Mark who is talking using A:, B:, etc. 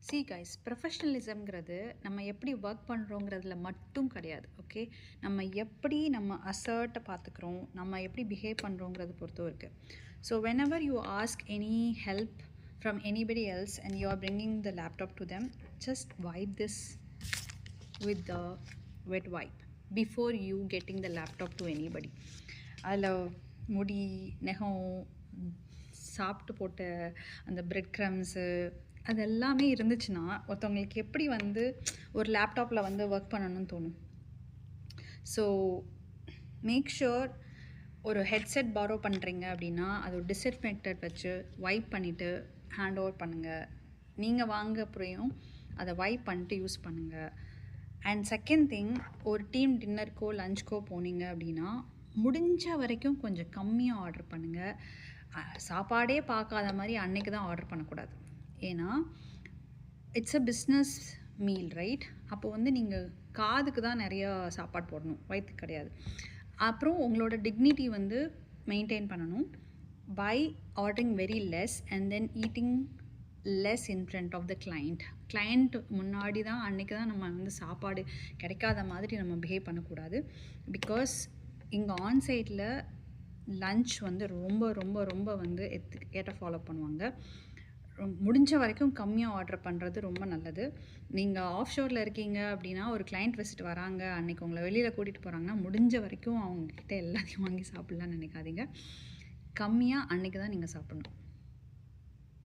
A: C guys, ப்ரொஃபஷ்னலிசம்ங்கிறது நம்ம எப்படி work பண்ணுறோங்கிறதுல மட்டும் கிடையாது. ஓகே, நம்ம அசர்ட்டை பார்த்துக்கிறோம், நம்ம எப்படி பிஹேவ் பண்ணுறோங்கிறது பொறுத்தும் இருக்குது. So whenever you ask any help from anybody else and you are bringing the laptop to them, just wipe this with the wet wipe before you getting the laptop to anybody. அதில் முடி, நகம், சாப்பிட்டு போட்ட அந்த bread crumbs அது எல்லாமே இருந்துச்சுன்னா ஒருத்தவங்களுக்கு எப்படி ஒரு லேப்டாப்பில் ஒர்க் பண்ணணும்னு தோணும். ஸோ மேக் ஷுர் ஒரு ஹெட்செட் பாரோ பண்ணுறீங்க அப்படின்னா அது ஒரு டிஸ்இன்ஃபெக்டட் வச்சு வைப் பண்ணிவிட்டு ஹேண்ட் ஓவர் பண்ணுங்கள். நீங்கள் வாங்க அப்புறம் அதை வைப் பண்ணிட்டு யூஸ் பண்ணுங்கள். அண்ட் செகண்ட் திங், ஒரு டீம் டின்னருக்கோ லஞ்சுக்கோ போனீங்க அப்படின்னா முடிஞ்ச வரைக்கும் கொஞ்சம் கம்மியாக ஆர்டர் பண்ணுங்கள். சாப்பாடே பார்க்காத மாதிரி அன்றைக்கி தான் ஆர்டர் பண்ணக்கூடாது. ஏன்னா it's a business meal, right? அப்போ நீங்கள் காதுக்கு தான் நிறையா சாப்பாடு போடணும், வயிற்றுக்கு கிடையாது. அப்புறம் உங்களோட டிக்னிட்டி மெயின்டைன் பண்ணணும் by ordering very less and then eating less in front of the client முன்னாடி தான் அன்றைக்கி தான் நம்ம சாப்பாடு கிடைக்காத மாதிரி நம்ம பிஹேவ் பண்ணக்கூடாது. பிகாஸ் இங்கே ஆன்சைட்டில் லன்ச் ரொம்ப ரொம்ப ரொம்ப ஏற்ற ஃபாலோ பண்ணுவாங்க. முடிஞ்ச வரைக்கும் கம்மியாக ஆர்டர் பண்ணுறது ரொம்ப நல்லது. நீங்கள் ஆஃப் ஷோரில் இருக்கீங்க அப்படின்னா ஒரு கிளைண்ட் விசிட் வராங்க, அன்றைக்கி உங்களை வெளியில் கூட்டிகிட்டு போகிறாங்கன்னா முடிஞ்ச வரைக்கும் அவங்கக்கிட்ட எல்லாத்தையும் வாங்கி சாப்பிட்லான்னு நினைக்காதீங்க. கம்மியாக அன்றைக்கி தான் நீங்கள் சாப்பிட்ணும்.